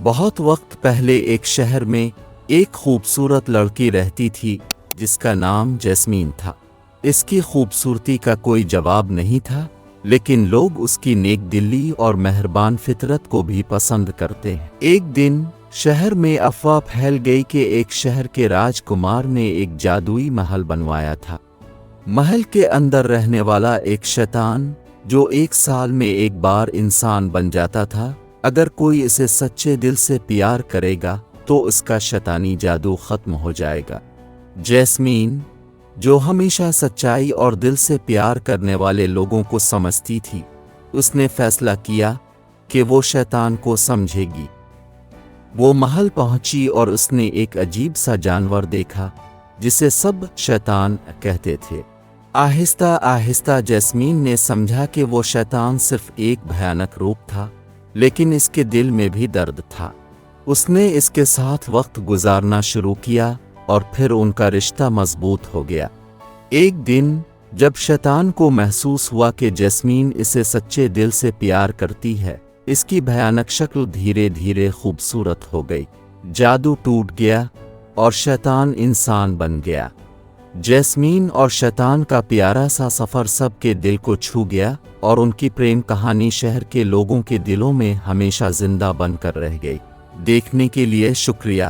بہت وقت پہلے ایک شہر میں ایک خوبصورت لڑکی رہتی تھی جس کا نام جیسمین تھا۔ اس کی خوبصورتی کا کوئی جواب نہیں تھا، لیکن لوگ اس کی نیک دلی اور مہربان فطرت کو بھی پسند کرتے ہیں۔ ایک دن شہر میں افواہ پھیل گئی کہ ایک شہر کے راجکمار نے ایک جادوئی محل بنوایا تھا۔ محل کے اندر رہنے والا ایک شیطان جو ایک سال میں ایک بار انسان بن جاتا تھا، اگر کوئی اسے سچے دل سے پیار کرے گا تو اس کا شیطانی جادو ختم ہو جائے گا۔ جیسمین، جو ہمیشہ سچائی اور دل سے پیار کرنے والے لوگوں کو سمجھتی تھی، اس نے فیصلہ کیا کہ وہ شیطان کو سمجھے گی۔ وہ محل پہنچی اور اس نے ایک عجیب سا جانور دیکھا جسے سب شیطان کہتے تھے۔ آہستہ آہستہ جیسمین نے سمجھا کہ وہ شیطان صرف ایک بھیانک روپ تھا، لیکن اس کے دل میں بھی درد تھا۔ اس نے اس کے ساتھ وقت گزارنا شروع کیا اور پھر ان کا رشتہ مضبوط ہو گیا۔ ایک دن جب شیطان کو محسوس ہوا کہ جیسمین اسے سچے دل سے پیار کرتی ہے، اس کی بھیانک شکل دھیرے دھیرے خوبصورت ہو گئی۔ جادو ٹوٹ گیا اور شیطان انسان بن گیا۔ جیسمین اور شیطان کا پیارا سا سفر سب کے دل کو چھو گیا اور ان کی پریم کہانی شہر کے لوگوں کے دلوں میں ہمیشہ زندہ بن کر رہ گئی۔ دیکھنے کے لیے شکریہ۔